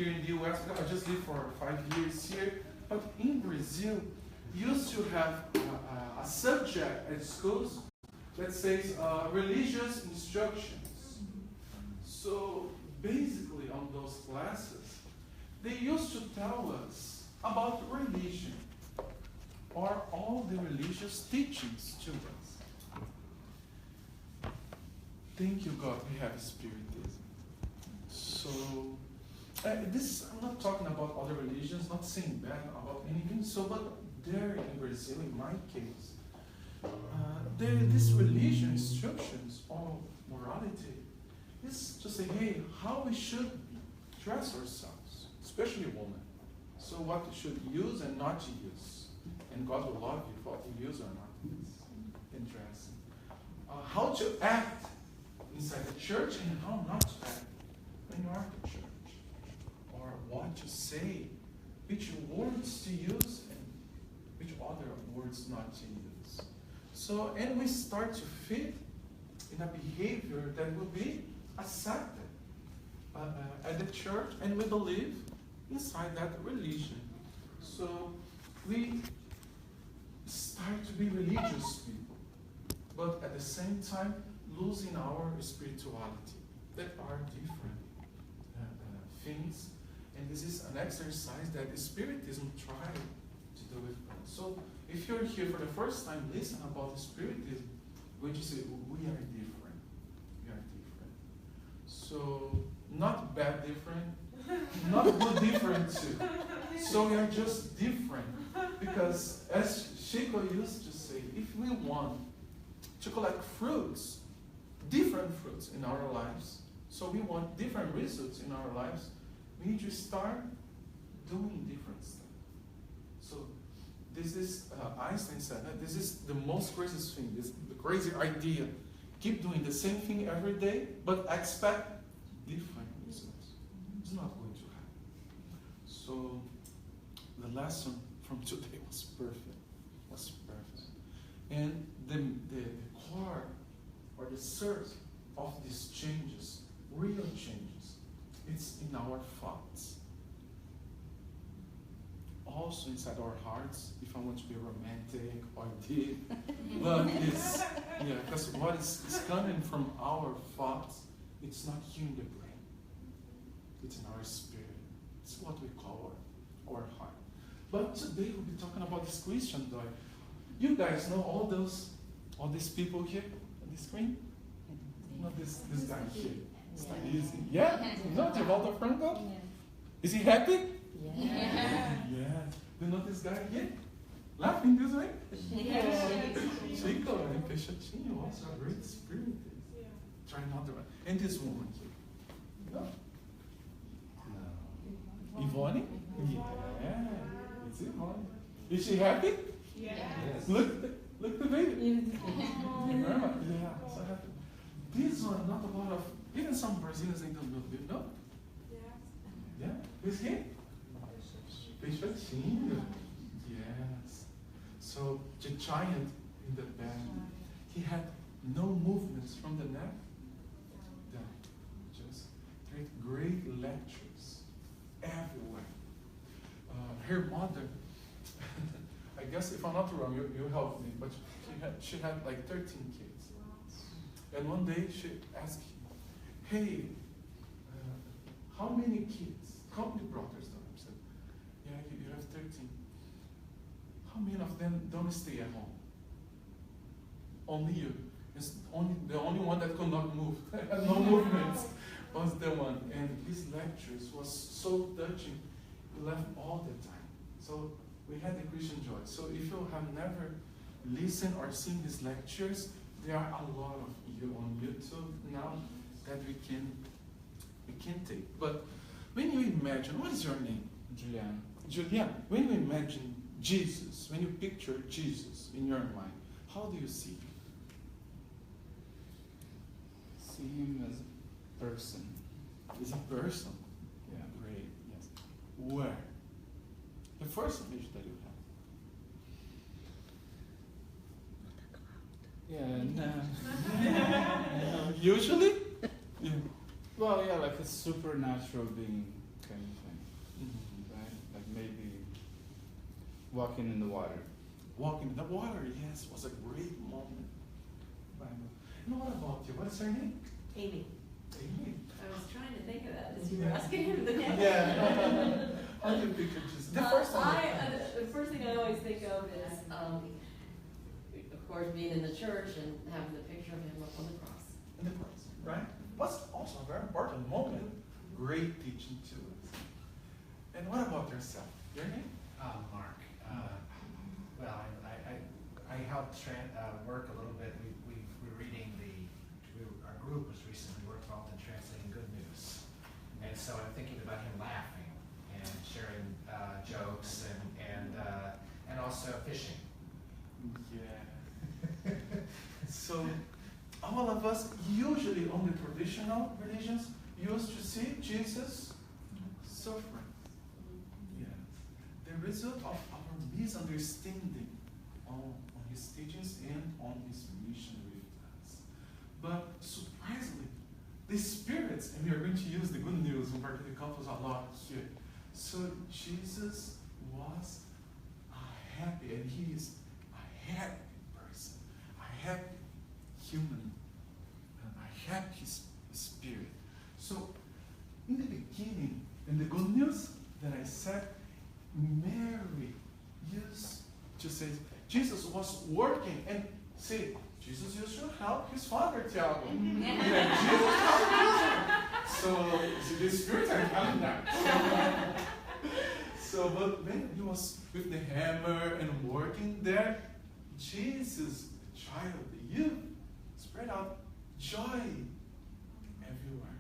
here in the US, I just lived for 5 years here, but in Brazil, used to have a subject at schools that says religious instructions. So basically on those classes, they used to tell us about religion or all the religious teachings to us. Thank you, God, we have Spiritism. So, I'm not talking about other religions, not saying bad about anything, but there in Brazil, in my case, this religion instructions on morality is to say, hey, how we should dress ourselves, especially women. So what we should use and not use. And God will love you for what you use or not use in dressing. How to act inside the church and how not to act when you are at the church. Or what to say, which words to use and which other words not to use. So, and we start to fit in a behavior that will be accepted at the church, and we believe inside that religion. So we start to be religious people, but at the same time losing our spirituality. That are different things, and this is an exercise that the Spiritism tries to do with us. So if you're here for the first time, listen about the Spiritism, when you say, we are different. We are different. So, not bad different, not good different too. So we are just different. Because as Chico used to say, if we want to collect fruits, different fruits in our lives, so we want different results in our lives, we need to start doing different stuff. So this is, Einstein said, that this is the most craziest thing, this the crazy idea. Keep doing the same thing every day, but expect different results. It's not going to happen. So the lesson from today was perfect. And the core or the source of these changes, real changes, it's in our thoughts. Also inside our hearts, if I want to be romantic or deep, but it's, because what is coming from our thoughts, it's not here in the brain. It's in our spirit. It's what we call our heart. But today we'll be talking about this Christian joy. You guys know all these people here on the screen? You know this guy here. It's not easy. Yeah? You know Givaldo Franco? Is he happy? Yeah. You know this guy here? Laughing this way? Chico, and Peixotinho, also a great spirit. Try another one. And this woman here. No? No. Yvonne? Yeah. It's Yvonne. Is she happy? Yes. Look the baby. Remember? Yeah, so happy. This one, not a lot of, even some Brazilians they don't know. Do you know? Yeah. Who's he? Peixotinho. Yes. So the giant in the band, he had no movements from the neck down. Just great lectures everywhere. Her mother, I guess if I'm not wrong, you help me, but she had like 13 kids. And one day she asked him, hey, how many kids, how many brothers? I said, yeah, you have 13. How many of them don't stay at home? Only you. It's the only one that could not move, had no movements, was the one. And his lectures was so touching, he laughed all the time. So we had the Christian joy. So if you have never listened or seen his lectures, there are a lot of you on YouTube now that we can take. But when you imagine, what is your name? Julian. When you imagine Jesus, when you picture Jesus in your mind, how do you see him? See him as a person. As a person? Yeah. Great, yes. Where? The first image that you have. Yeah, no. Usually? Yeah. Well, yeah, like a supernatural being. kind of thing, Mm-hmm. right? Like maybe walking in the water. Walking in the water, yes, was a great moment. And what about you? What's her name? Amy. Amy. I was trying to think of that as you were asking him the question. Yeah. How do you picture Jesus? The first one. The first thing I always think of is, of course, being in the church and having the picture of him up on the cross. In the cross, right? What's also a very important moment. Great teaching to us. And what about yourself? Your name? Mark. Well, I helped work a little bit. We're reading our group was recently involved in translating Good News, and so I'm thinking about him laughing and sharing jokes and also fishing. Yeah. So, all of us, usually on the traditional religions, used to see Jesus suffering. Yeah. The result of our misunderstanding on his teachings and on his mission with us. But surprisingly, the spirits, and we are going to use the good news in particular couples a lot here. So Jesus was a happy, and he is a happy person, a happy human, a happy spirit. So in the beginning, in the good news that I said, Mary used to say, Jesus was working, and see, Jesus used to help his father, Tiago. Yeah, Jesus helped Jesus. So the spirits are coming now. But when he was with the hammer and working there, Jesus, the child, the youth, spread out joy everywhere.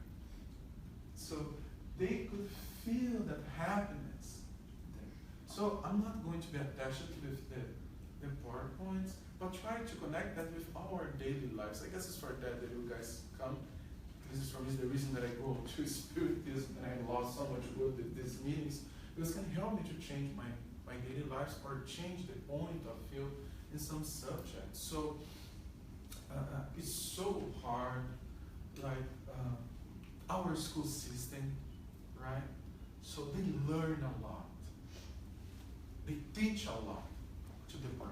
So they could feel that happiness there. So I'm not going to be attached with the PowerPoints, but try to connect that with our daily lives. I guess it's for that you guys come. This is for me the reason that I go to Spiritism and I lost so much good at these meetings. Because it can help me to change my daily lives or change the point of view in some subjects. So it's so hard, like our school system, right? So they learn a lot. They teach a lot to the brain,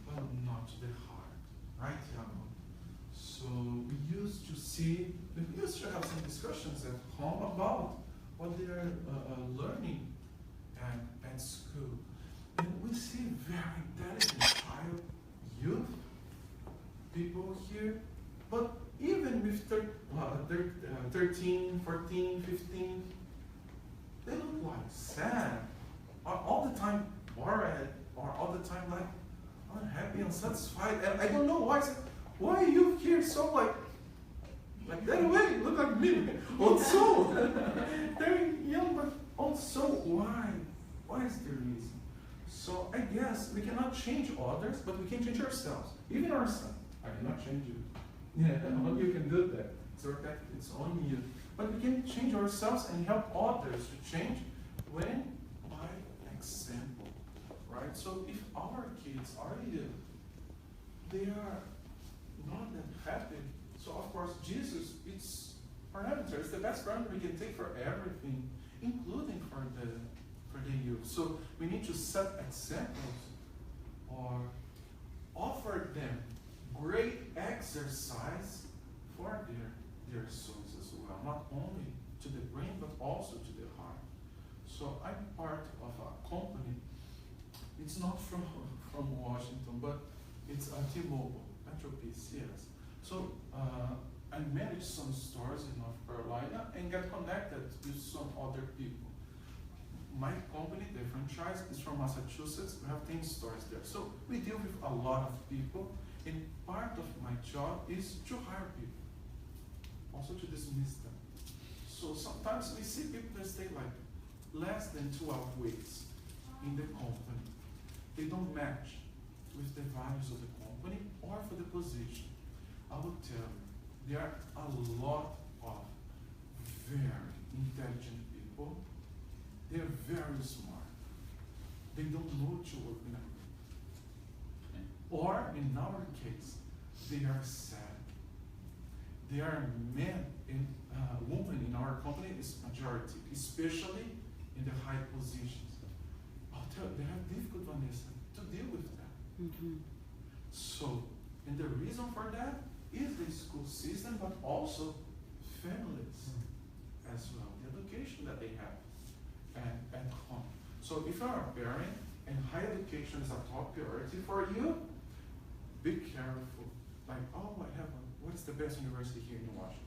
but not to the heart, right, Tiago? So we used to have some discussions at home about what they are learning at school. And we see very intelligent child, youth, people here, but even with 13, 14, 15, they look like sad, or all the time worried, or all the time like unhappy, unsatisfied, and I don't know why. Why are you here so like that way? Look like me. Also, they're young, but also why? Why is the reason? So I guess we cannot change others, but we can change ourselves. Even ourselves. I cannot change you. Yeah, only you can do that. It's only you. But we can change ourselves and help others to change when by example. Right? So if our kids are ill, they are not that happy. So of course Jesus, it's parameter. It's the best parameter we can take for everything, including for the youth. So we need to set examples or offer them great exercise for their souls as well, not only to the brain but also to the heart. So I'm part of a company. It's not from Washington, but it's T-Mobile, Metro PCS. So I manage some stores in North Carolina and get connected with some other people. My company, the franchise, is from Massachusetts. We have 10 stores there. So we deal with a lot of people, and part of my job is to hire people, also to dismiss them. So sometimes we see people that stay like less than 12 weeks in the company. They don't match with the values of the company or for the position. I will tell you, there are a lot of very intelligent people. They are very smart. They don't know to work in a group. Or in our case, they are sad. there are men and women in our company is majority, especially in the high positions. I'll tell you, they have difficult, Vanessa, to deal with that. So, and the reason for that is the school system, but also families as well, the education that they have at home. So if you are a parent and higher education is a top priority for you, be careful. Like, oh, what is the best university here in Washington?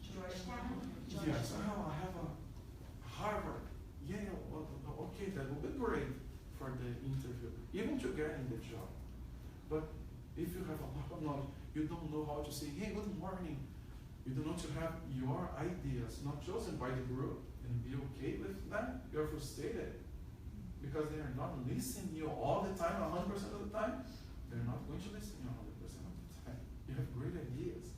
Georgetown? Yes, I have a Harvard. Yeah, well, okay, that will be great for the interview, even to get in the job. But if you have a lot of knowledge, you don't know how to say, hey, good morning. You don't know to have your ideas not chosen by the group and be okay with that. You're frustrated because they are not listening to you all the time, 100% of the time. They're not going to listen to you 100% of the time. You have great ideas,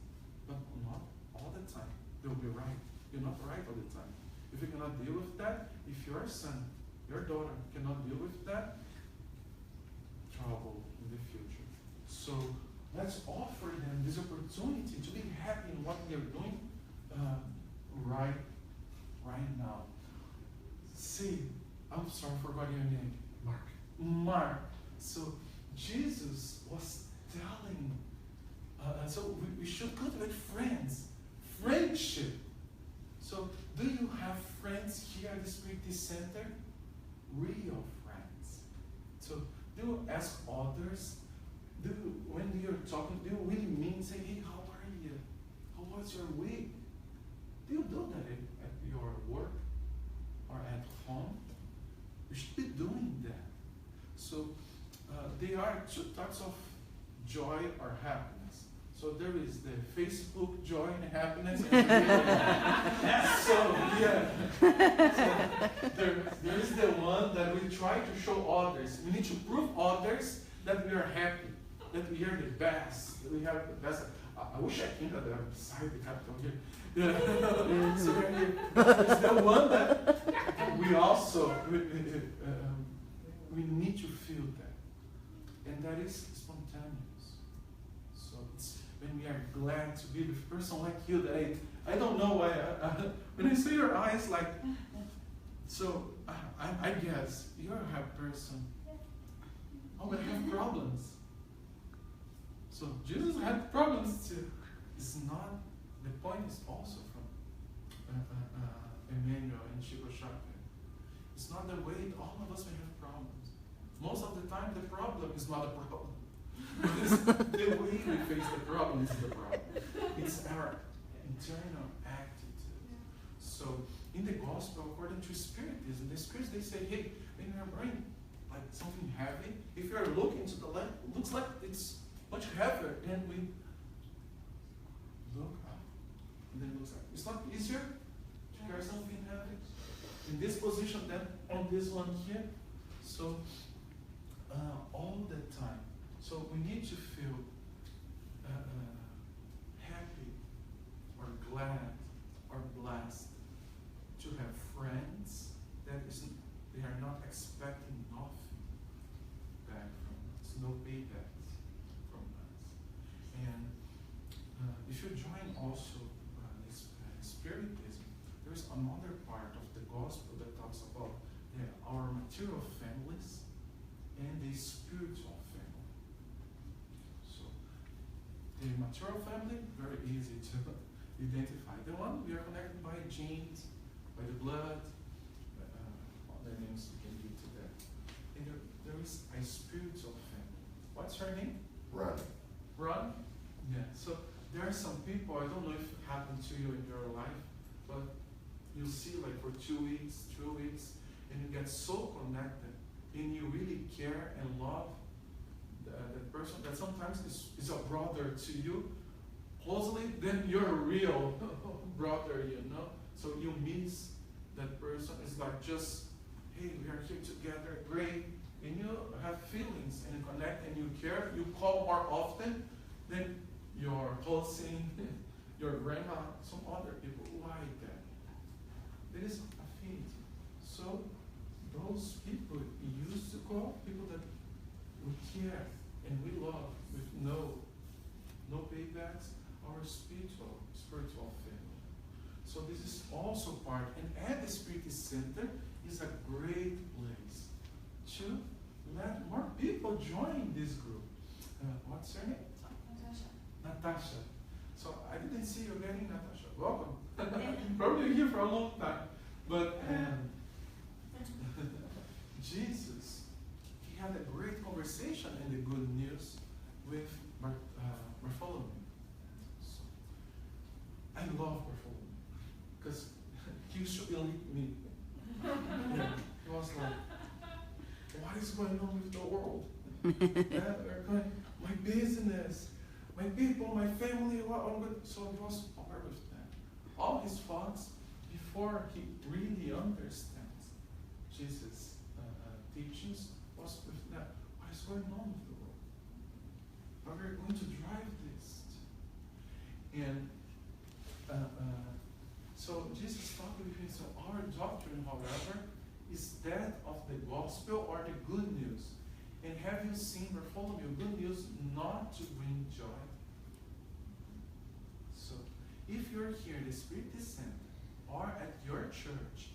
but not all the time. They'll be right. You're not right all the time. If you cannot deal with that, if your son, your daughter cannot deal with that, trouble in the future. So let's offer them this opportunity to be happy in what they're doing right now. See, I'm sorry, I forgot your name. Mark. So Jesus was telling, so we should cultivate friendship. So do you have friends here at the Spiritist Center? Real friends. So do you ask others? When you're talking, do you really mean say, hey, how are you? How was your week? Do you do that at your work or at home? You should be doing that. So there are two types of joy or happiness. So there is the Facebook joy and happiness. So there is the one that we try to show others. We need to prove others that we are happy, that we are the best, that we have the best. I wish I came beside the Capitol here. Yeah. So there's the one that we also we need to feel that, and that is spontaneous. So it's when we are glad to be with a person like you that I don't know why when I see your eyes like so I guess you're a person. Oh, we have problems. So Jesus had problems too. It's not, the point is also from Emmanuel and Chico Xavier. It's not the way all of us may have problems. Most of the time the problem is not a problem. It's the way we face the problem is the problem. It's our internal attitude. So in the gospel, according to Spiritism, the Spirits they say, hey, when you're bringing like something heavy, if you're looking to the left, it looks like it's much heavier, and we look up, and then it looks like it's not easier to carry something heavy in this position than on this one here. So all the time. So we need to feel happy or glad or blessed to have friends that they are not expecting nothing back from us, no payback from us. And if you join also Spiritism, there's another part of the gospel that talks about our material families and the spiritual family. So the material family, very easy to identify. The one we are connected by genes, by the blood, other names we can give to that. And there is a spiritual family. What's her name? Ron? Yeah. So there are some people, I don't know if it happened to you in your life, but you see like for 2 weeks, 3 weeks, and you get so connected, and you really care and love that person that sometimes is a brother to you, closely, then you're a real brother, you know? So you miss that person. It's like just, hey, we are here together, great. And you have feelings and you connect and you care. You call more often than your cousin, your grandma, some other people like that. There is affinity. So those people we used to call people that we care and we love with no paybacks, our So this is also part, and at the Spiritist Center is a great place to let more people join this group. What's your name? Natasha. So I didn't see you again, Natasha. Welcome. Probably here for a long time. But Jesus, he had a great conversation in the Good News with Bartholomew. So, I love Bartholomew because he used to elite me. He was like, what is going on with the world? My business, my people, my family, so he was aware with that. All his thoughts before he really understands Jesus' teachings was with that. What is going on with the world? How are we going to drive this? And so Jesus talked with him. So our doctrine, however, is that of the gospel or the good news. And have you seen Bartholomew? Good news not to bring joy. So if you're here in the Spiritist Center or at your church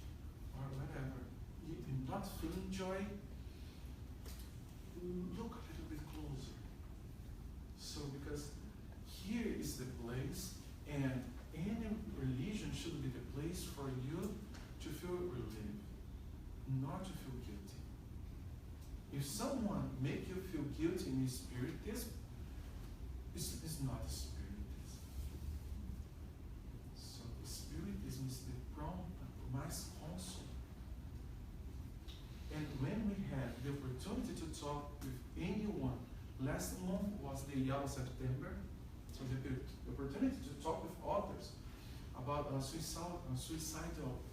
or whatever, you're not feeling joy, look a little bit closer. So because here is the place, and any religion should be the place for you to feel relieved, not to feel guilty. If someone make you feel guilty in Spiritism, it's not a Spiritism. So Spiritism is the mais console. And when we had the opportunity to talk with anyone, last month was the Yellow September, so the opportunity to talk with others about suicidal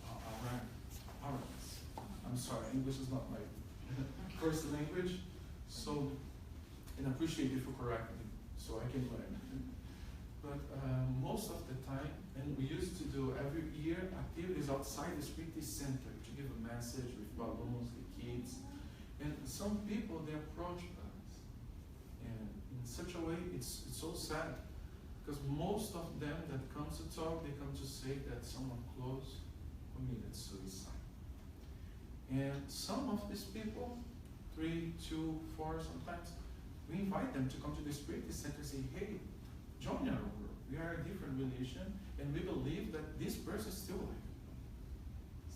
awareness. I'm sorry, English is not my first language, so, and I appreciate you for correcting me, so I can learn. But most of the time, and we used to do every year activities outside the Spiritist Center to give a message with balloons, the kids, and some people, they approach us, and in such a way, it's so sad, because most of them that come to talk, they come to say that someone close committed suicide. And some of these people, 3, 2, 4 sometimes, we invite them to come to the Spiritist Center and say, hey, join our group. We are a different religion, and we believe that this person is still alive.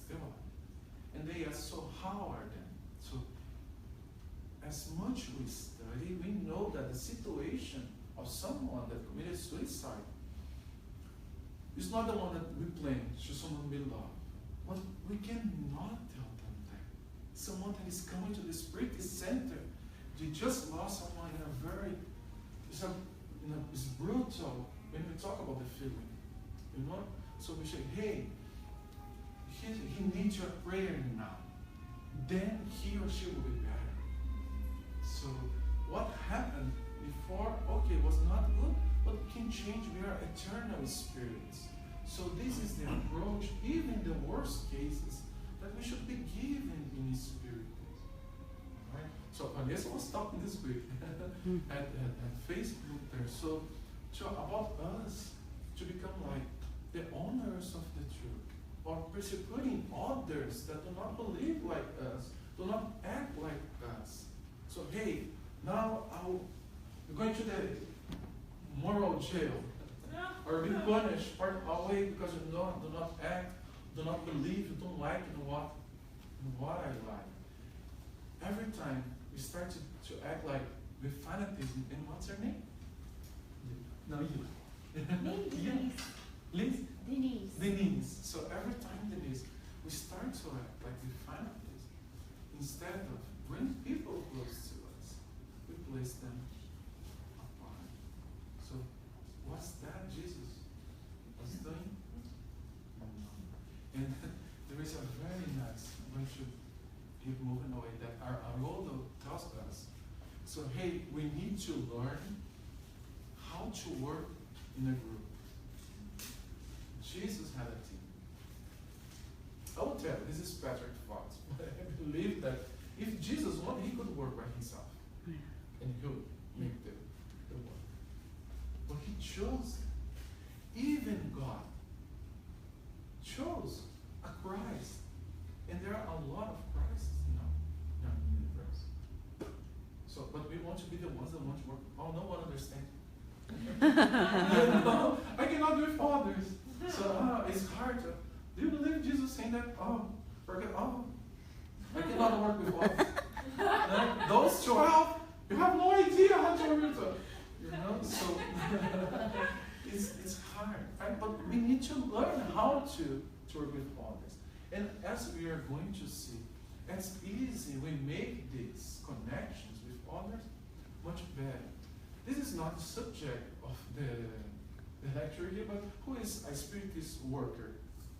Still alive. And they ask, so how are they? So as much we study, we know that the situation of someone that committed suicide is not the one that we plan should someone be loved. But we cannot tell them that. Someone that is coming to the Spiritist Center, they just lost someone in a very, it's brutal when we talk about the feeling. You know? So we say, hey, he needs your prayer now. Then he or she will be better. So what happened before, okay, was not good, but can change. We are eternal spirits. So this is the approach, even in the worst cases, that we should be given in spirit. Right? So Vanessa was talking this week at Facebook there. So about us to become like the owners of the truth, or persecuting others that do not believe like us, do not act like us. So hey, now you're going to the moral jail, or be punished part away because you do not act, do not believe, you don't like in what I like. Every time we start to act like with fanatism, and what's her name? No, you. Denise. Liz? Denise. So every time, Denise, we start to act like with fanatism. Instead of bring people close to us, we place them apart. So what's that Jesus was doing? And there is a very nice, we should keep moving away, that our Haroldo tells us. So hey, we need to learn how to work in a group. Jesus had a team. I will tell you, this is Patrick Fox. I believe that if Jesus wanted, he could work by himself. Yeah. And he would make the work. But he chose it. Even God, shows a Christ. And there are a lot of Christs in our universe. So, but we want to be the ones that want to work. Oh, no one understands. No, I cannot do it for others. So it's hard to. Do you believe Jesus saying that? Oh, forget. Oh, I cannot work with others. Those 12, you have no idea how to work with them. You know, so it's hard. Right? But we need to learn how to work with others. And as we are going to see, as easy we make these connections with others, much better. This is not the subject of the lecture here, but who is a Spiritist worker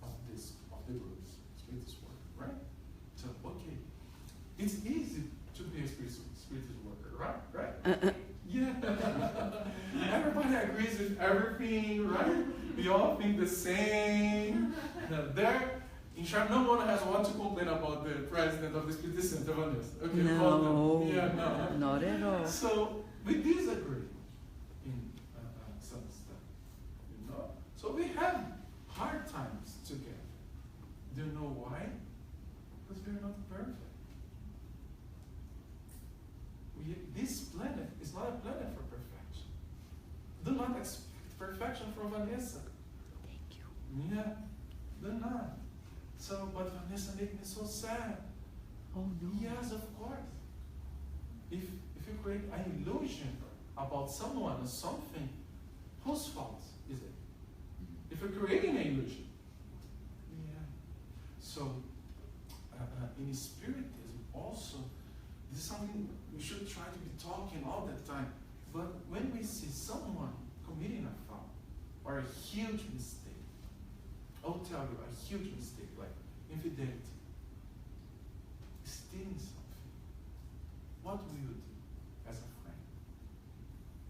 of the groups? Spiritist worker, right? So, okay. It's easy to be a Spiritist worker, right? Yeah. Everybody agrees with everything, right? We all think the same. There, in short, no one has what to complain about the president of the Spiritist Center, Vanessa. Okay, no, yeah, no. not at all. So we disagree in some stuff, you know. So we have hard times together. Do you know why? Because we are not perfect. This planet is not a planet for perfection. Do not expect perfection from Vanessa. Thank you. Yeah, do not. So, but Vanessa makes me so sad. Oh no. Yes, of course. If you create an illusion about someone or something, whose fault is it? If you're creating an illusion. Yeah. So, in Spiritism also, this is something we should try to be talking all the time. But when we see someone committing a foul or a huge mistake, I'll tell you a huge mistake like infidelity, stealing something, what will you do as a friend?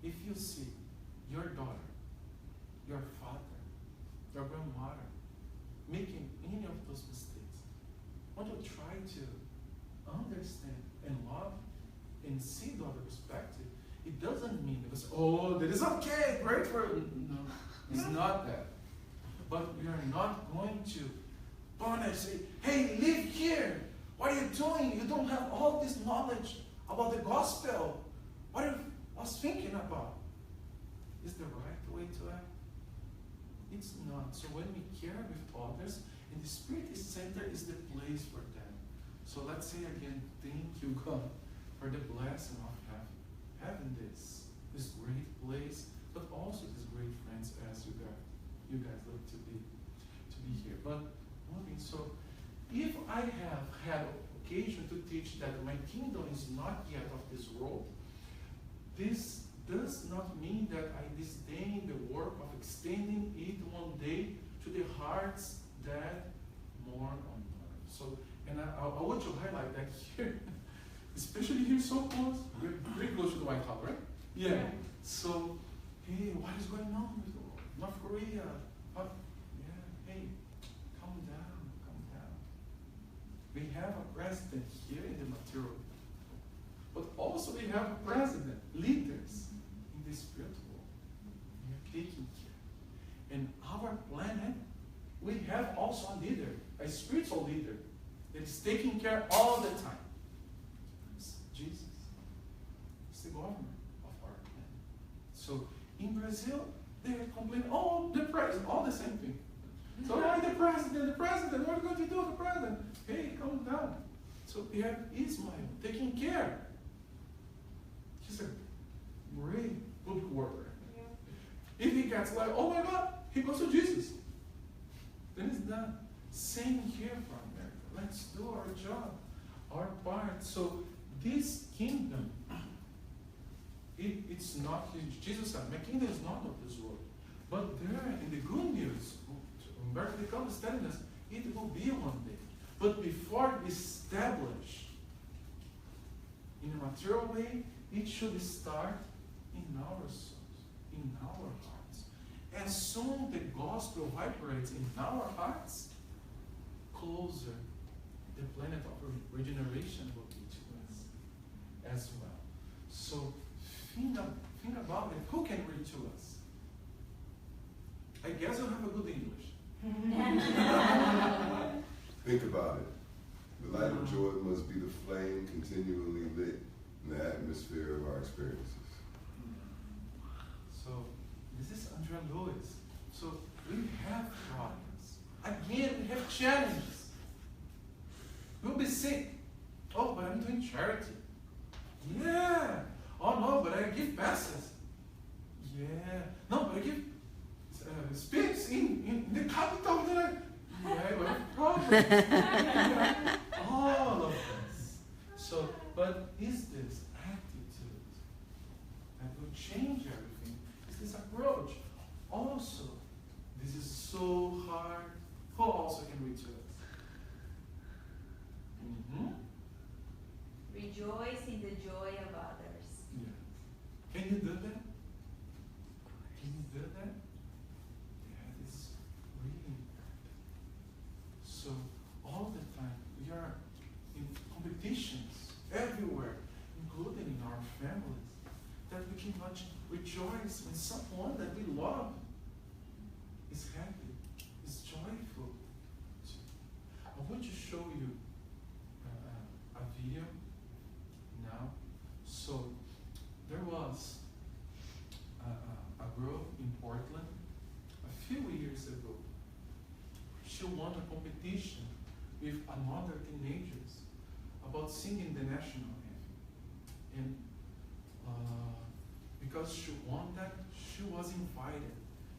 If you see your daughter, your father, your grandmother making any of those mistakes, won't you try to understand and love and see the other perspective? It doesn't mean because, oh, that is okay, great for you. No, it's not that. But we are not going to punish, say, hey, live here. What are you doing? You don't have all this knowledge about the gospel. What are you was thinking about? Is the right way to act? It's not. So when we care with others, and the Spiritist Center is the place for that. So let's say again, thank you, God, for the blessing of having this great place, but also these great friends as you guys look to be here. But moving, so if I have had occasion to teach that my kingdom is not yet of this world, this does not mean that I disdain the work of extending it one day to the hearts that mourn on earth. So, and I want to highlight that here, especially here so close, we're pretty close to the White House, right? Yeah. So, hey, what is going on with North Korea? Hey, calm down. We have a president here in the material, but also we have a president, leaders in the spiritual world. We are taking care. And our planet, we have also a leader, a spiritual leader, that is taking care all the time. It's Jesus. It's the governor of our planet. So in Brazil, they complain, oh, the president, all the same thing. So the president, what are you going to do with the president? Hey, calm down. So we have Ismail taking care. He's a great public worker. Yeah. If he gets like, oh my God, he goes to Jesus. Then it's done. Same here for America. Let's do our job, our part. So this kingdom, it's not, Jesus said, my kingdom is not of this world. But there, in the good news, America becomes telling us, it will be one day. But before we establish in a material way, it should start in our souls, in our hearts. As soon the gospel vibrates in our hearts, closer the planet of regeneration will be to us as well. So think about it. Who can read to us? I guess you have a good English. Think about it. The light of joy must be the flame continually lit in the atmosphere of our experiences. So, this is Andrea Lewis. So, we have problems. Again, we have challenges. We'll be sick. Oh, but I'm doing charity. Yeah. Oh, no, but I give passes. Yeah. No, but I give speaks in the capital of the. Yeah, we have problems. Yeah. All of us. So, but is this attitude that will change everything? Is this approach? Also, this is so hard. Who also can read to us? Mm-hmm. Rejoice in the joy of others. Yeah. Can you do that? Can you do that? Yeah, it's really important. So all the time we are in competitions everywhere, including in our families, that we cannot rejoice when someone that we love is happy, is joyful. So I want to show you a video now. So there was a girl in Portland a few years ago. She won a competition with another teenagers about singing the national anthem. And because she won that, she was invited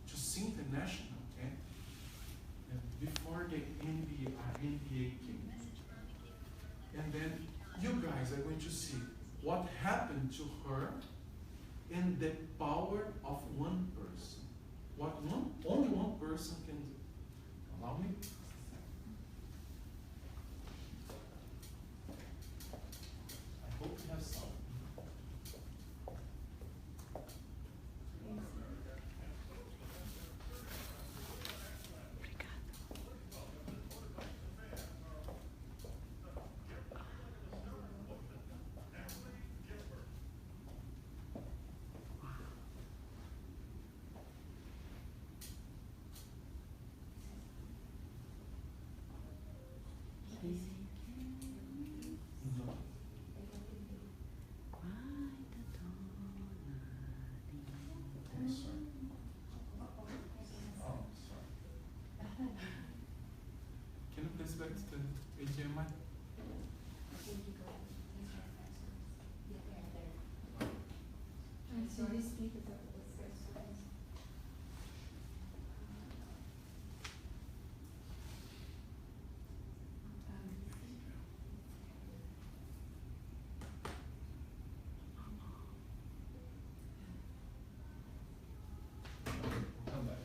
to sing the national anthem before the NBA came. And then you guys are going to see what happened to her and the power of one person. What only one person can do. Allow me. I hope you have some. No. I'm sorry. Oh, sorry. Can you please back to the HDMI? So this speak is up with Come back.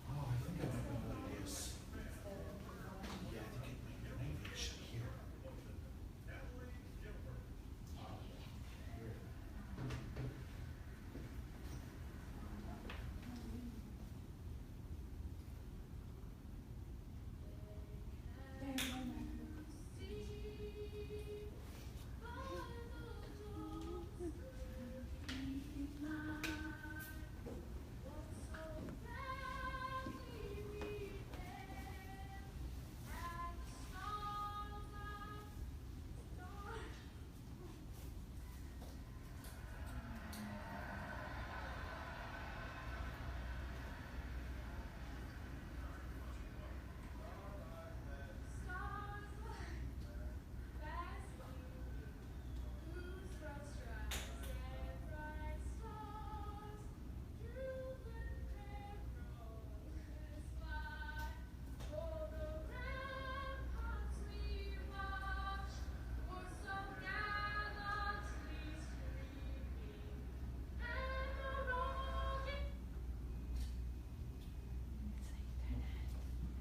Oh, I think I might know what it is. Yeah, I think maybe it should hear.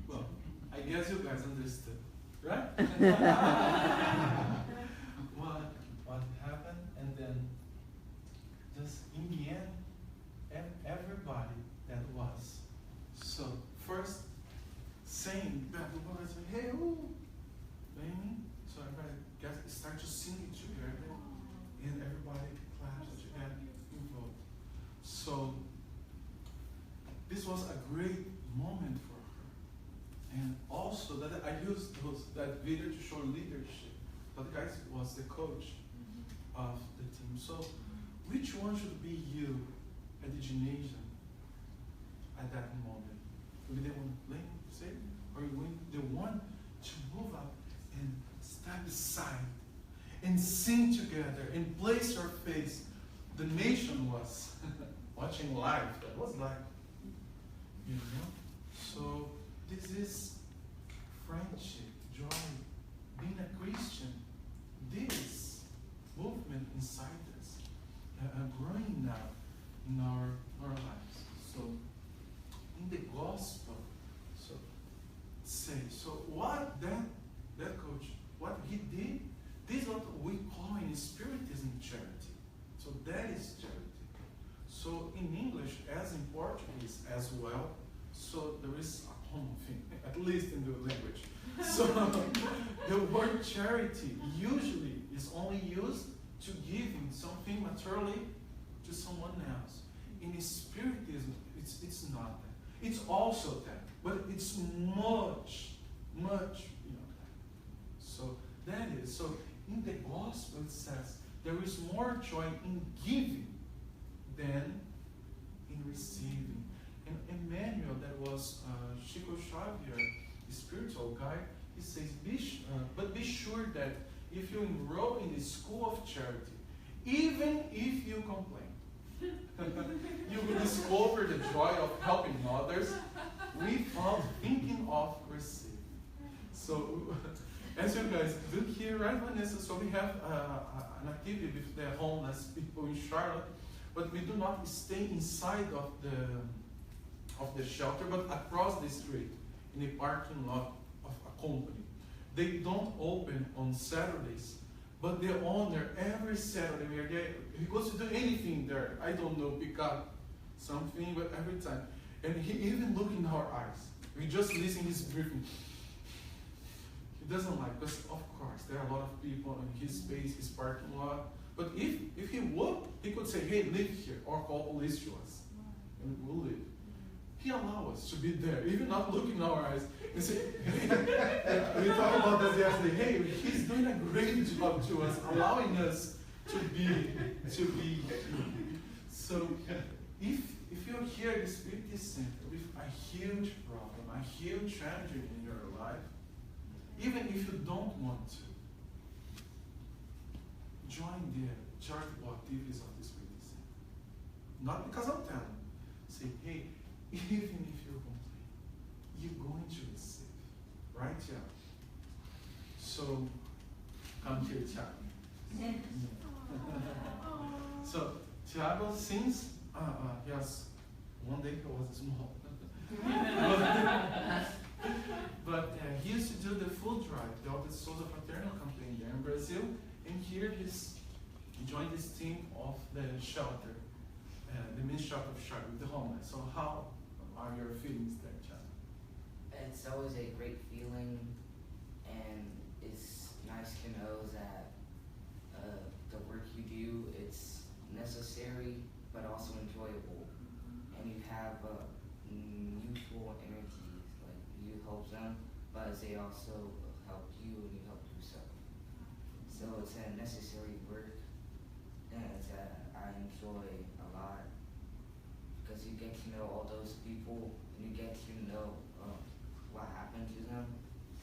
Well, I guess you guys understood, right? what happened, and then just in the end, everybody that was so first saying that was hey ooh, baby. So everybody gets start to sing it together, and everybody claps together involved. So this was a great moment for her. And also that I used that video to show leadership. That guy was the coach of the team. So which one should be you at the gymnasium at that moment? Will be the one playing, say, or you the one to move up and stand aside and sing together and place your face. The nation was watching live. That was live. You know? So this is friendship, joy, being a Christian. This movement inside us, growing now in our lives. So in the gospel, so what that coach, what he did, this is what we call in Spiritism charity. So that is charity. So in English, as in Portuguese as well, so there is a common thing, at least in the language. So the word charity usually is only used to giving something materially to someone else. In Spiritism, it's not that. It's also that, but it's much beyond that. So that is, so in the gospel it says there is more joy in giving than in receiving. And Emmanuel, that was Chico Xavier, the spiritual guy, he says, but be sure that if you enroll in the school of charity, even if you complain, you will discover the joy of helping others without thinking of receiving. So, as you guys do here, right, Vanessa? So we have an activity with the homeless people in Charlotte, but we do not stay inside of the shelter, but across the street in the parking lot of a company. They don't open on Saturdays, but the owner every Saturday we are there. He goes to do anything there. I don't know, pick up something, but every time. And he even look in our eyes. We just listen his breathing. He doesn't like, because of course there are a lot of people in his space, his parking lot. But if he would, he could say, hey, live here, or call police to us, and we'll leave. He allows us to be there, even not looking in our eyes. And say, hey, we talked about that yesterday. Hey, he's doing a great job to us, allowing us to be. So, if you're here at the Spiritist Center with a huge problem, a huge tragedy in your life, even if you don't want to, join the charitable activities of the Spiritist Center. Not because I'm telling. Say, hey, even if you complain, you're going to receive. Right, Tiago? So, come here, Tiago. So, Tiago, since he has one day he was small. But he used to do the food drive, the Alta Souza Fraternal campaign there in Brazil. And here he joined this team of the shelter, the men's shelter of Charlotte, the homeless. So how are your feelings there, Chad? It's always a great feeling, and it's nice to know that the work you do, it's necessary but also enjoyable, and you have mutual energies. Like you help them, but they also help you and you help yourself. So it's a necessary work, and I enjoy a lot because you get to know all those people and you get to know what happened to them.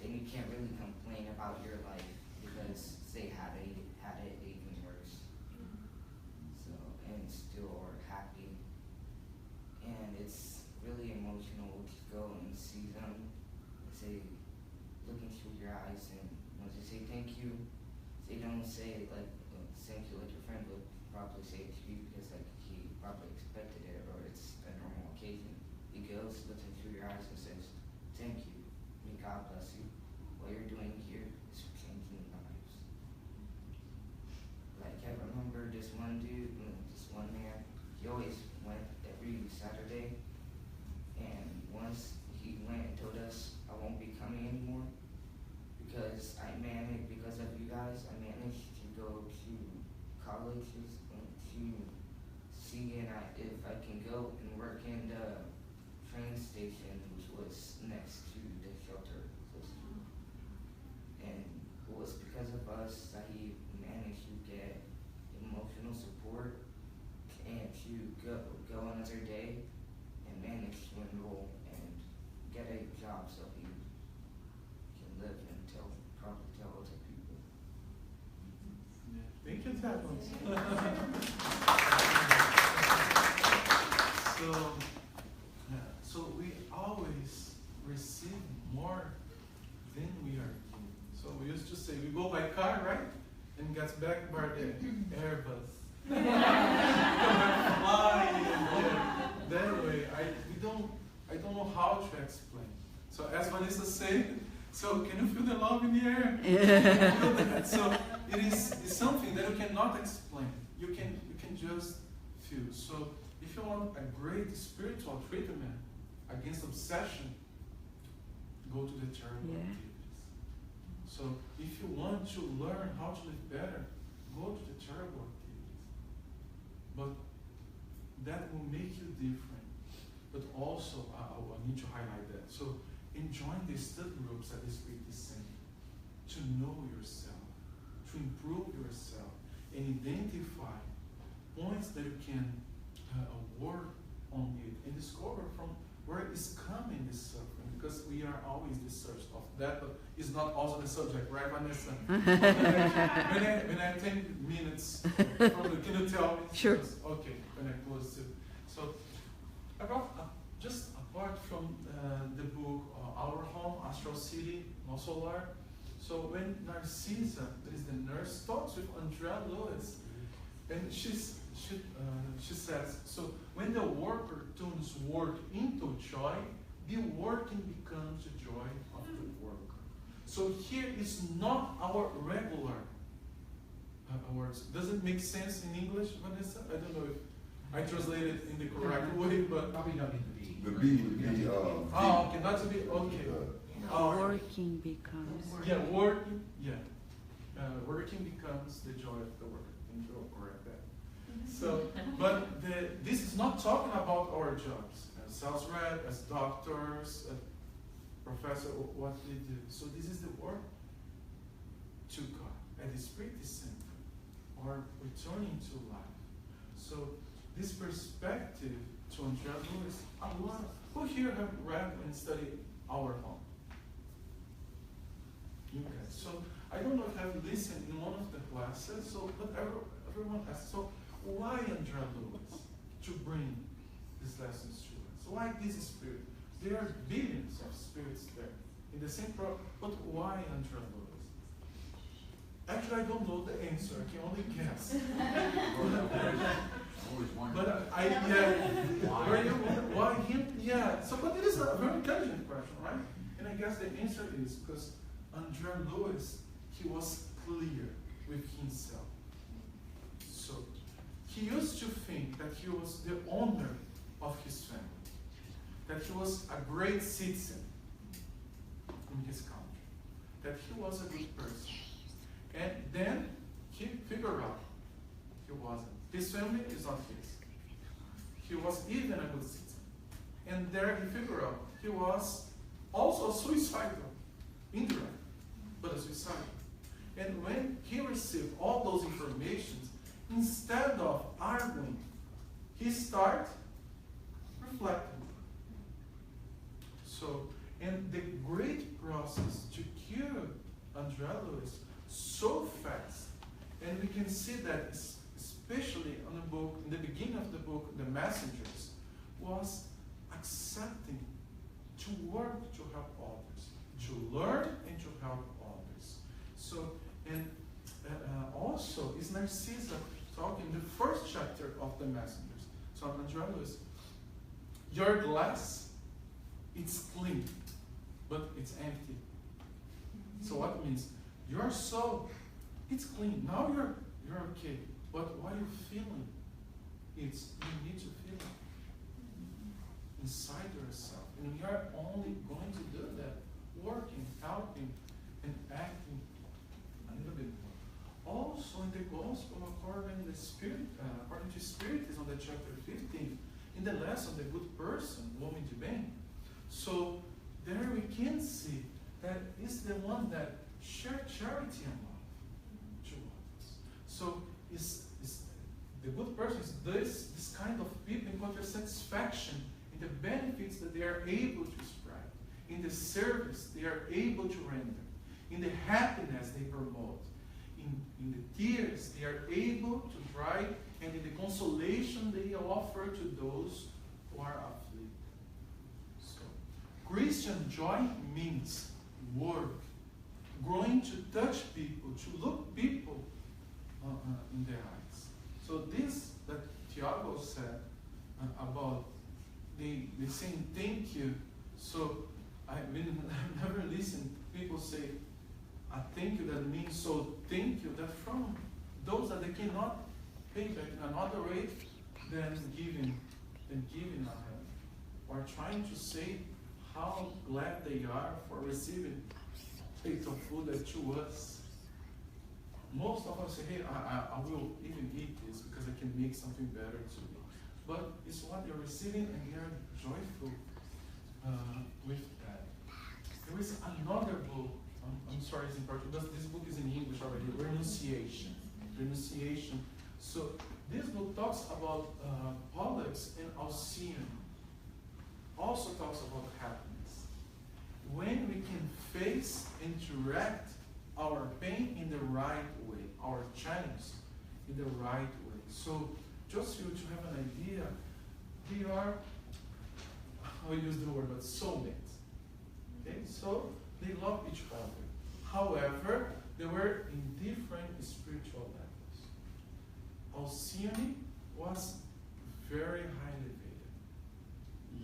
Then you can't really complain about your life because they had it even worse. So, and still are happy, and it's really emotional to go and see them. Say, look into your eyes, and when they say thank you, they don't say it like thank you like your friend would probably say it to you because like he probably expected it or it's a normal occasion. He goes, looks into your eyes and says, thank you, may God bless you. What you're doing here is changing lives. Like I remember this one dude, this one man, he always went every Saturday, and once he went and told us I won't be coming anymore because of you guys, I managed to go to colleges to see if I can go was next to the shelter close to him. And it was because of us that he managed to get emotional support and to go another day and manage to enroll and get a job so he can live and probably tell other people. Yeah. Thank you, Tappons. So we always receive more than we are giving. So we used to say we go by car, right? And gets back by the Airbus. Flying, yeah. That way, I don't know how to explain. So as Vanessa said, so can you feel the love in the air? Feel that. So it's something that you cannot explain. You can just feel. So if you want a great spiritual treatment against obsession, go to the charitable activities. So if you want to learn how to live better, go to the charitable activities. But that will make you different. But also, I need to highlight that. So join the study groups that the Spirit is saying, to know yourself, to improve yourself, and identify points that you can work on it and discover from where is coming this suffering, because we are always the search of that, but it's not also the subject, right, Vanessa? when I 10 minutes, probably, can you tell me? Sure. Okay, when I close it. So, about just apart from the book Our Home, Astral City, No Solar. So when Narcissa, that is the nurse, talks with Andrea Lewis, and she says, so when the worker turns work into joy, the working becomes the joy of the worker. So here is not our regular words. Does it make sense in English, Vanessa? I don't know if I translated in the correct way, but Probably don't need to be. The B would be, oh, okay, not to be, okay. Working becomes. Yeah, working, yeah. Working becomes the joy of the worker. Thank you, I'll correct that. So, but this is not talking about our jobs as sales rep, as doctors, professor, what they do. So this is the work to God, and the Spirit is center, or returning to life. So this perspective to Andrea Lewis, a lot. Who here have read and studied Our Home? Okay, so I don't know if I've listened in one of the classes, so but everyone asks, so why Andrea Lewis to bring these lessons to us? Why this spirit? There are billions of spirits there in the same problem, but why Andrea Lewis? Actually, I don't know the answer. I can only guess. But why him? Yeah. So, but it is a very intelligent question, right? And I guess the answer is because Andrea Lewis, he was clear with himself. So he used to think that he was the owner of his family, that he was a great citizen in his country, that he was a good person. And then he figured out he wasn't. His family is not his. He was even a good citizen. And there he figured out he was also suicidal, indirect, but a suicidal. And when he received all those informations, instead of arguing, he started reflecting. So, and the great process to cure Andrea Lewis so fast, and we can see that especially on the book, in the beginning of the book, The Messengers, was accepting to work to help others, to learn and to help others. So, and also is Narcissa talking in the first chapter of The Messengers. So Andrea Lewis, your glass, it's clean, but it's empty. So what it means? Your soul, it's clean. Now you're okay. But what are you feeling? It's you need to feel it inside yourself. And we are only going to do that, working, helping, and acting a little bit more. Also in the gospel according to Spiritism, on the chapter 15, in the lesson, the good person, o homem de bem. So that is the one that share charity and love to others. So the good person is this kind of people encounter satisfaction in the benefits that they are able to spread, in the service they are able to render, in the happiness they promote, in the tears they are able to dry, and in the consolation they offer to those who are afflicted. So, Christian joy means work, growing to touch people, to look people in their eyes. So this that Tiago said about the saying thank you. So I've never listened people say a thank you that means so thank you, that from those that they cannot pay back in another way than giving a hand, or trying to say how glad they are for receiving plates of food that to us. Most of us say, hey, I will even eat this because I can make something better to me. But it's what you're receiving and you're joyful with that. There is another book, I'm sorry it's in Portuguese, this book is in English already, Renunciation. Renunciation. So this book talks about Pollux and Alcyone. Also talks about happiness. When we can face and direct our pain in the right way, our challenge in the right way. So just for you to have an idea, they are, I'll use the word, but soulmates. Okay, so they love each other. However, they were in different spiritual levels. Alcyone was very high elevated,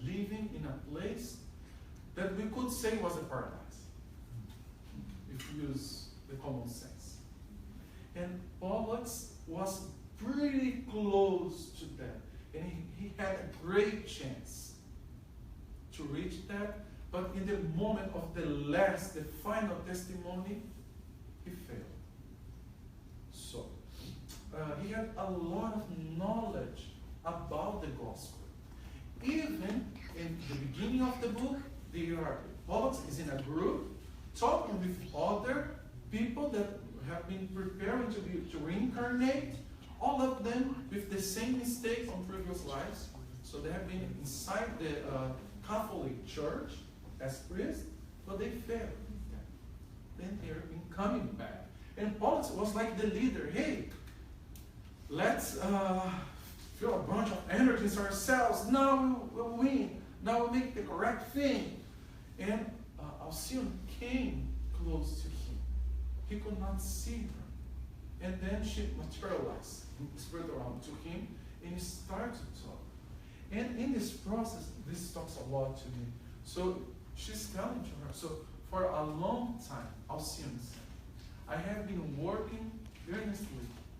living in a place that we could say was a paradise, if you use the common sense. And Pollux was pretty close to that, and he had a great chance to reach that, but in the moment of the final testimony, he failed. So, he had a lot of knowledge about the gospel. Even in the beginning of the book, Pollux is in a group talking with other people that have been preparing to reincarnate, all of them with the same mistakes from previous lives. So they have been inside the Catholic Church as priests, but they failed. Then they have been coming back. And Pollux was like the leader. Hey, let's feel a bunch of energies ourselves. Now we'll win. Now we'll make the correct thing. And Alcyone came close to him. He could not see her. And then she materialized in the spiritual realm to him, and he started to talk. And in this process, this talks a lot to me. So she's telling to her, so for a long time, Alcyone said, I have been working earnestly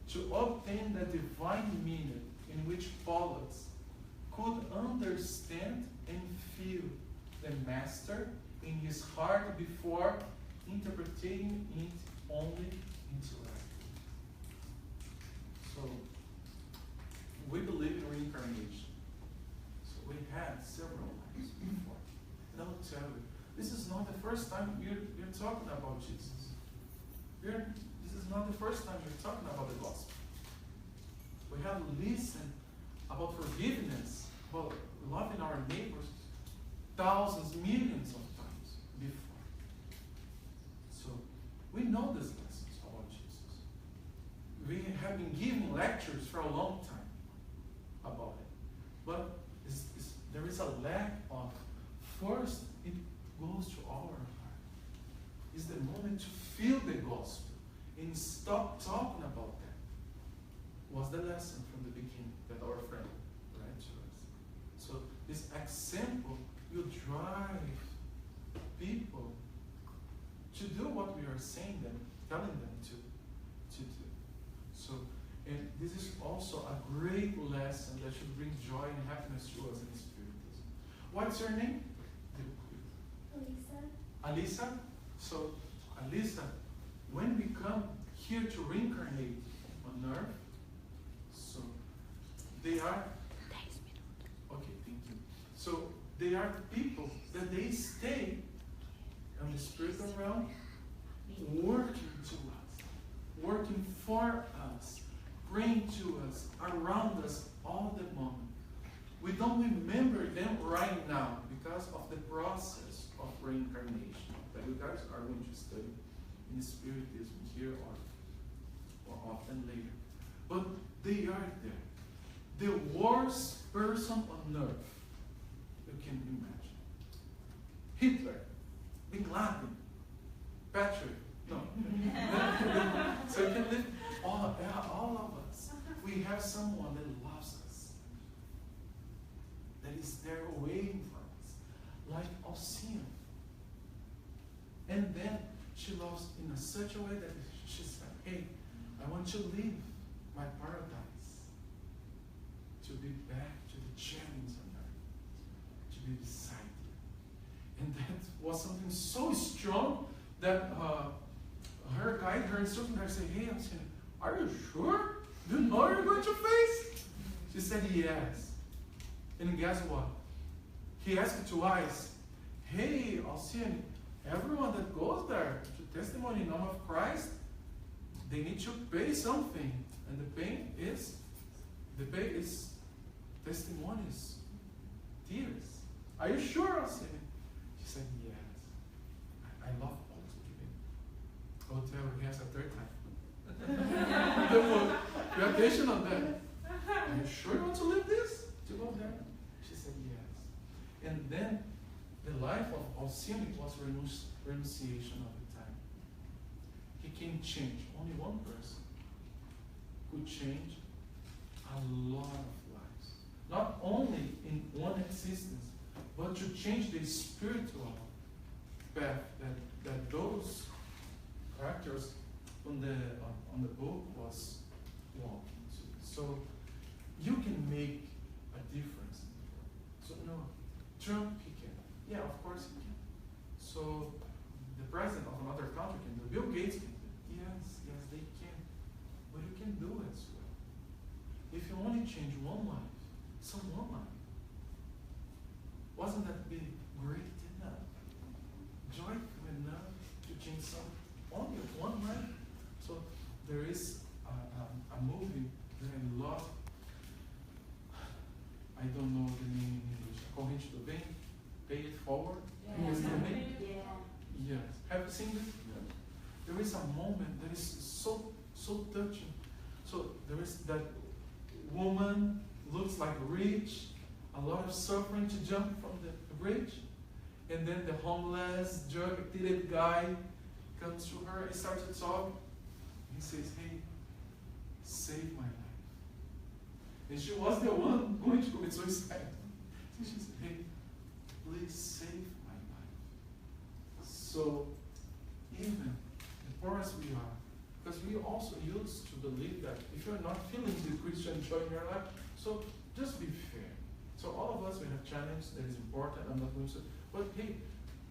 to obtain the divine meaning in which Pollux could understand and feel the Master in his heart before interpreting it only intellectually. So, we believe in reincarnation. So we had several lives before. And I will tell you, this is not the first time you're talking about Jesus. This is not the first time you're talking about the gospel. We have listened about forgiveness, about loving our neighbors thousands, millions of times before. So we know these lessons about Jesus. We have been giving lectures for a long time about it. But there is a lack of, first, it goes to our heart. It's the moment to feel the gospel and stop talking about that. Was the lesson from the beginning that our friend read to us. So this example will drive people to do what we are saying them, telling them to do. So, and this is also a great lesson that should bring joy and happiness to us in Spiritism. What's your name? Alisa. Alisa? So, Alisa, when we come here to reincarnate on earth, so they are, okay, thank you. So they are people that they stay and the spiritual realm working to us, working for us, bring to us, around us all the moment. We don't remember them right now because of the process of reincarnation that you guys are going to study in Spiritism here or often later. But they are there. The worst person on earth you can imagine. Hitler, Bin Laden, Patrick. No. So you can live all of us. We have someone that loves us, that is there waiting for us, like Alcina. And then she loves in such a way that she said, hey, I want to leave my paradise to be back to the chains on earth, to be beside you. And that was something so strong that her guide, her instructor, said, hey, Alcina, are you sure? Do you know you're going to face? She said, yes. And guess what? He asked twice, hey, Alcina, everyone that goes there to testimony in the name of Christ, they need to pay something. And the pay is testimonies, tears. Are you sure, Alcina? She said, yes. I love also giving. I will tell her yes a third time. Therefore, pay attention on that. Are you sure you want to live this? To go there? She said yes. And then the life of Alcina was renunciation of the time. He can change. Only one person could change a lot of lives. Not only in one existence, but to change the spiritual path that those characters on the book was walking to. So you can make a difference. So no, Trump, he can. Yeah, of course he can. So the president of another country can do. Bill Gates can do. Yes, they can. But you can do it as well. If you only change one life, one life, wasn't that be great enough? Joyful enough to change only one life? So there is a movie that I love. I don't know the name in English. Corrente do Bem, Pay It Forward. Yeah. Is the name? Yeah. Yes. Have you seen this? Yeah. There is a moment that is so touching. So there is that woman looks like rich, a lot of suffering to jump from the bridge, and then the homeless, drug-addicted guy comes to her and starts to talk. He says, hey, save my life. And she was the one going to commit suicide. So she said, hey, please save my life. So even the poorest we are, because we also used to believe that if you're not feeling the Christian joy in your life, so just be fair. So all of us, we have challenge that is important. I'm not going to say, but hey,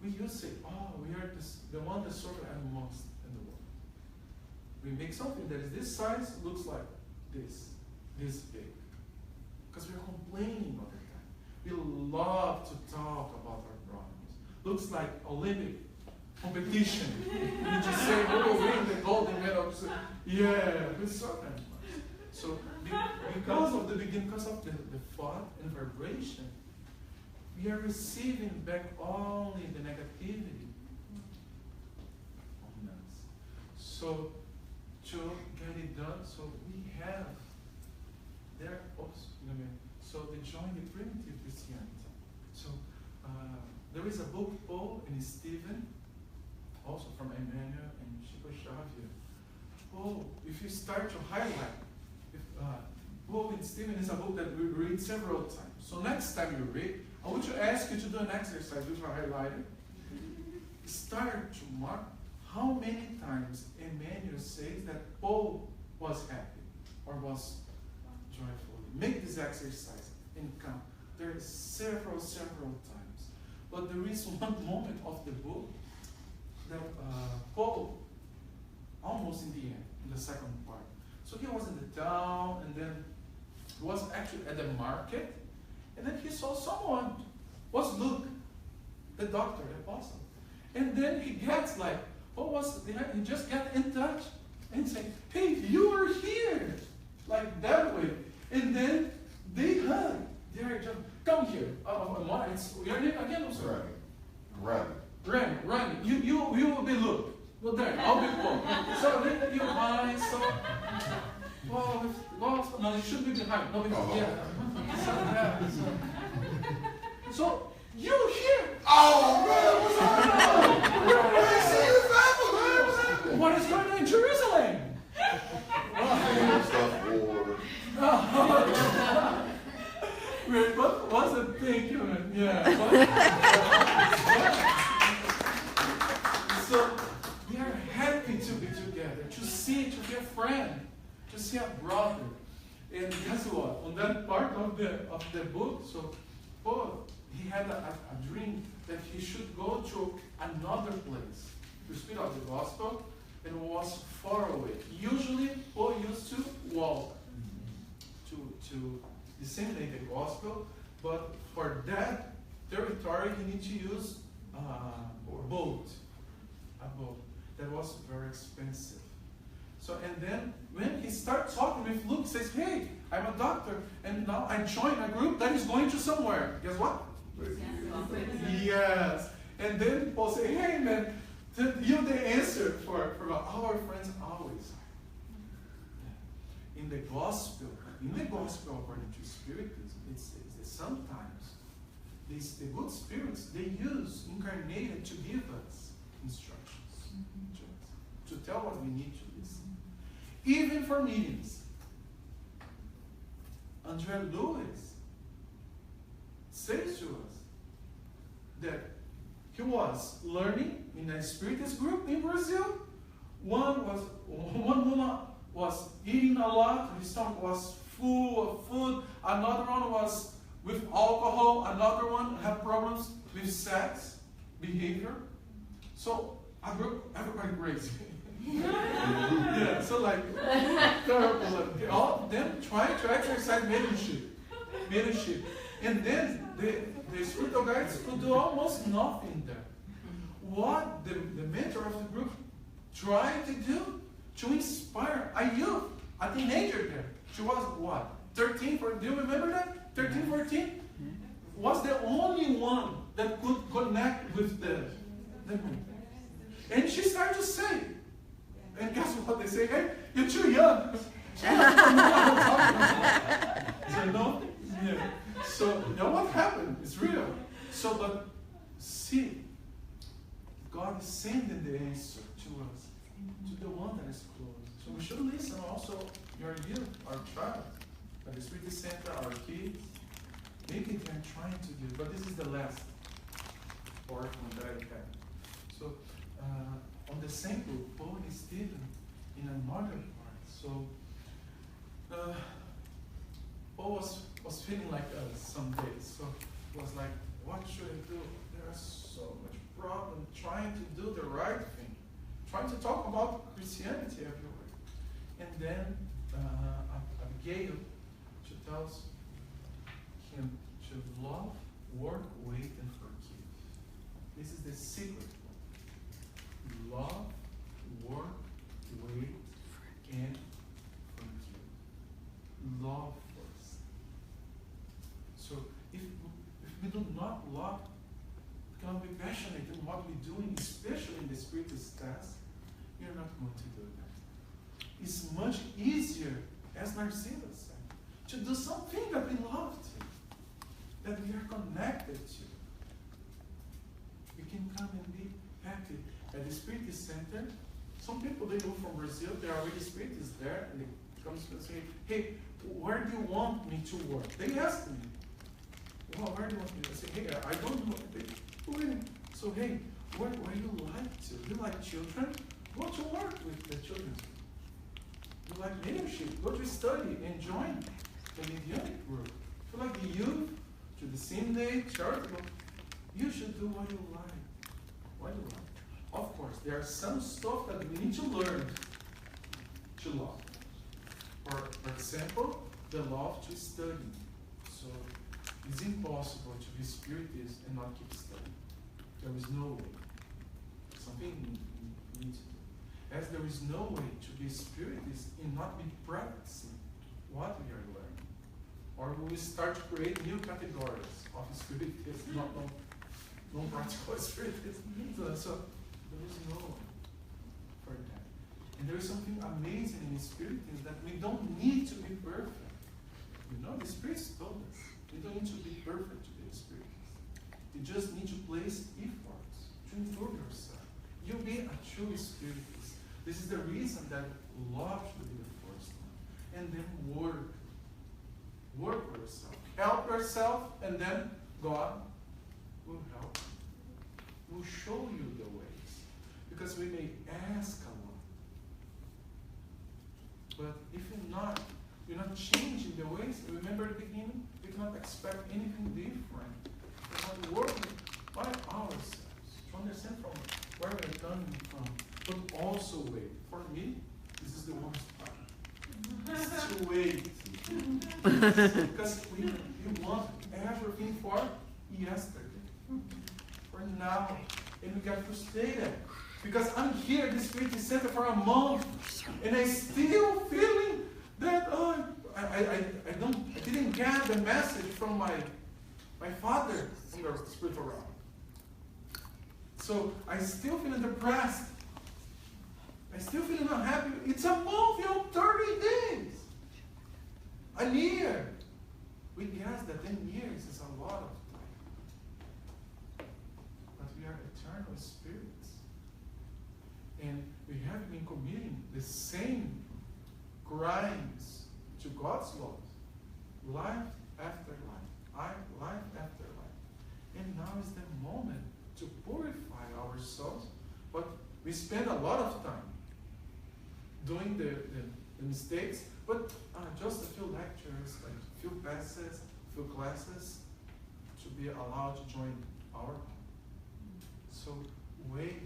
we used to say, oh, we are the one that suffer the most in the world. We make something that is this size, looks like this big. Because we're complaining all the time. We love to talk about our problems. Looks like Olympic competition. You just say, oh, win the golden medal. Yeah, we saw that much. So because of the beginning, because of the thought and vibration, we are receiving back only the negativity on us. So to get it done, so we have there also, so the join the primitive Christianity. So there is a book, Paul and Stephen, also from Emmanuel and Chico Xavier. Paul, if you start to highlight, Paul and Stephen is a book that we read several times. So next time you read, I want to ask you to do an exercise with a highlighter. Start to mark how many times Emmanuel says that Paul was happy or was joyful. Make this exercise and count. There are several times. But there is one moment of the book that Paul, almost in the end, in the second part. So he was in the town, and then he was actually at the market, and then he saw someone, was Luke, the doctor, the apostle. And then he gets like, he just got in touch and say, hey, you are here. Like that way. And then they hug. They're just, come here. Your name again, I'm sorry. Remy. You will be Luke. Well, there, I'll be Paul. So then you hide, no, you should be behind. No, because, So, you here? Oh, man, what's going on? What is going on in Jerusalem? What's the thing, So, we are happy to be together, to be a friend, to see a brother. And guess what? On that part of the book, Paul, he had a dream that he should go to another place to speak of the gospel, and was far away. Usually, Paul used to walk to disseminate the gospel, but for that territory, he needed to use a boat. That was very expensive. So, and then when he starts talking with Luke, he says, hey, I'm a doctor, and now I join a group that is going to somewhere. Guess what? Yes. And then Paul says, hey man, you the answer for our friends always. In the gospel according to Spiritism, it's sometimes the good spirits, they use incarnated to give us instructions, to tell what we need to listen. Even for meetings. Andrea Lewis says to us that he was learning in a Spiritist group in Brazil. One woman was eating a lot, his stomach was full of food. Another one was with alcohol. Another one had problems with sex behavior. So a group, everybody crazy. Yeah, so like terrible. Like, all of them trying to exercise mediumship. And then the spiritual guides could do almost nothing there. What the mentor of the group tried to do to inspire a youth, a teenager there. She was what? 13, do you remember that? 13, 14? Was the only one that could connect with the group. And she started to say, and guess what they say? Hey, you're too young. You know? Yeah. So, you know what happened? It's real. So, but see, God is sending the answer to us, to the one that is close. So we should listen also your youth, our child, at the Spiritist Center, our kids. Maybe they're trying to do, but this is the last part that I have. So, on the same book, Paul and Stephen, in another part. So, Paul was feeling like us some days. So, it was like, what should I do? There are so much problem trying to do the right thing, trying to talk about Christianity everywhere. And then Abigail, she tells him to love, work, wait, and forgive. This is the secret. Love, work, wait, and forgive. Love first. So if we do not love, we cannot be passionate in what we're doing, especially in the Spiritist task, you're not going to do that. It's much easier, as Narcissa said, to do something that we love to, that we are connected to. We can come and be happy. At the Spiritist Center, some people, they go from Brazil, they are already Spiritists there, and they come to say, hey, where do you want me to work? They ask me, well, where do you want me to? I say, hey, I don't know. So, hey, where do you like to? You like children? Go to work with the children. You like leadership? Go to study and join the medianic group. If you like the youth, to disseminate, charitable, you should do what you like. What you like. Of course, there are some stuff that we need to learn to love. For example, the love to study. So it's impossible to be Spiritist and not keep studying. There is no way. something we need to do. As there is no way to be spiritist and not be practicing what we are learning. Or we will start to create new categories of spiritism, not non-practical spiritism. So there is no way for that. And there is something amazing in spiritism that we don't need to be perfect. You know, the spirits told us we don't need to be perfect to be a spiritist. You just need to place efforts to improve yourself. You'll be a true spiritist. This is the reason that love should be the first one. And then work. Work for yourself. Help yourself, and then God will help you. Will show you the ways. Because we may ask a lot. But if you're not changing the ways, remember the beginning, we cannot expect anything different. We're not working by ourselves to understand from where we're coming from. But also wait. For me, this is the worst part. It's to wait. Because we want everything for yesterday, for now. And we get frustrated. Because I'm here at the Spirit Center for a month, and I still feeling that I didn't get the message from my father in the spiritual realm. So I still feeling depressed. I still feeling unhappy. It's a month, 30 days. A year. We guess that 10 years is a lot of time. But we are eternal spirits. And we have been committing the same crimes to God's laws, life after life, life after life. And now is the moment to purify ourselves, but we spend a lot of time doing the mistakes, but just a few lectures, like a few passes, a few classes, to be allowed to join our home. So wait,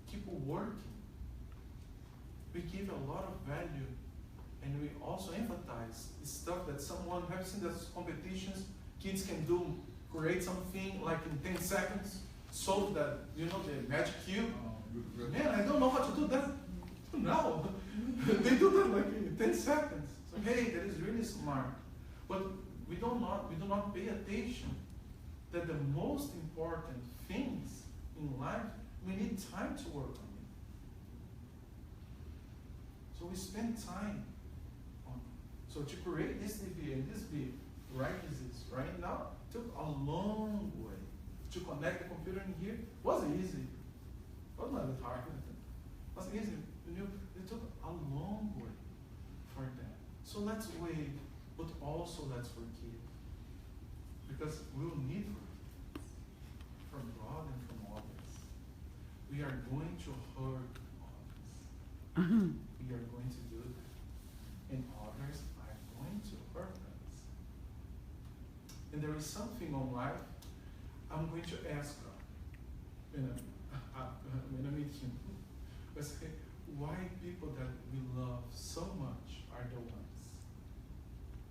keep working. We give a lot of value, and we also emphasize stuff that someone have seen those competitions. Kids can do, create something like in 10 seconds, solve that, the magic cube. Man, I don't know how to do that now. They do that like in 10 seconds. So hey, that is really smart. But we do not pay attention that the most important things in life, we need time to work on it. So we spend time on it. So to create this TV and this be right now took a long way. To connect the computer in here wasn't easy. It wasn't that hard. It wasn't easy. It took a long way for that. So let's wait, but also let's forgive. Because we'll need from God and from others. We are going to hurt others. We are going to do that. And others are going to hurt us. And there is something on life I'm going to ask God when I meet Him. I say, why people that we love so much are the ones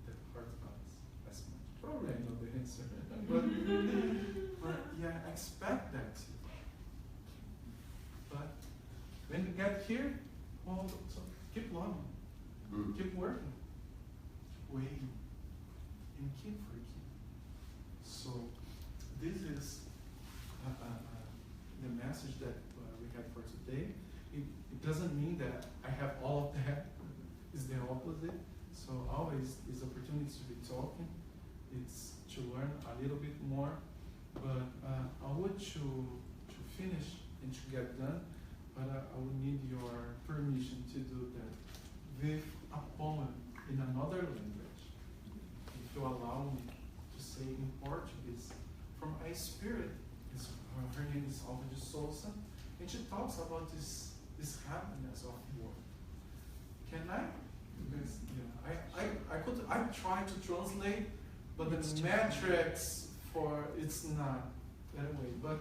that hurt us as much? Probably I know the answer, but yeah, expect that. But when you get here, so keep loving, keep working, keep waiting, and keep forgiving. So this is the message that we had for today. It doesn't mean that I have all of that. It's the opposite. So always is opportunity to be talking. It's to learn a little bit more. But I would to finish and to get done. But I would need your permission to do that with a poem in another language. If you allow me to say in Portuguese, from a spirit, her name is Alva de Souza, and she talks about this happiness of work. Can I? Because I try to translate, but the metrics for it's not that way. But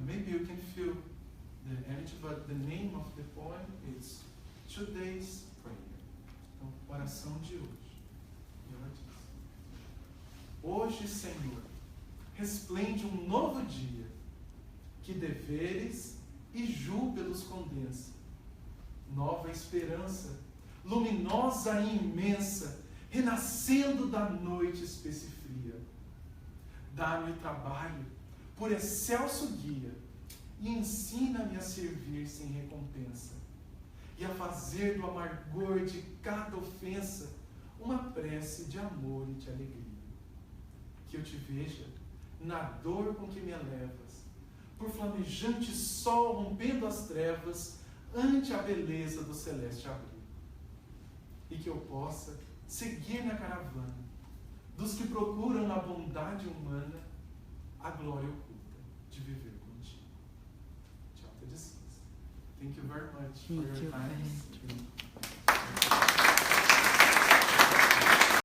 maybe you can feel the energy. But the name of the poem is Today's Prayer. Oração de hoje. E ela diz: Hoje, Senhor, resplende novo dia, que deveres e júbilos condensa. Nova esperança, luminosa e imensa, renascendo da noite espessa e fria. Dá-me o trabalho, por excelso guia, e ensina-me a servir sem recompensa, e a fazer do amargor de cada ofensa uma prece de amor e de alegria. Que eu te veja na dor com que me elevas, por flamejante sol rompendo as trevas, ante a beleza do celeste abril. E que eu possa seguir na caravana dos que procuram na bondade humana a glória oculta de viver contigo. Tchau, Thank you very much for your time.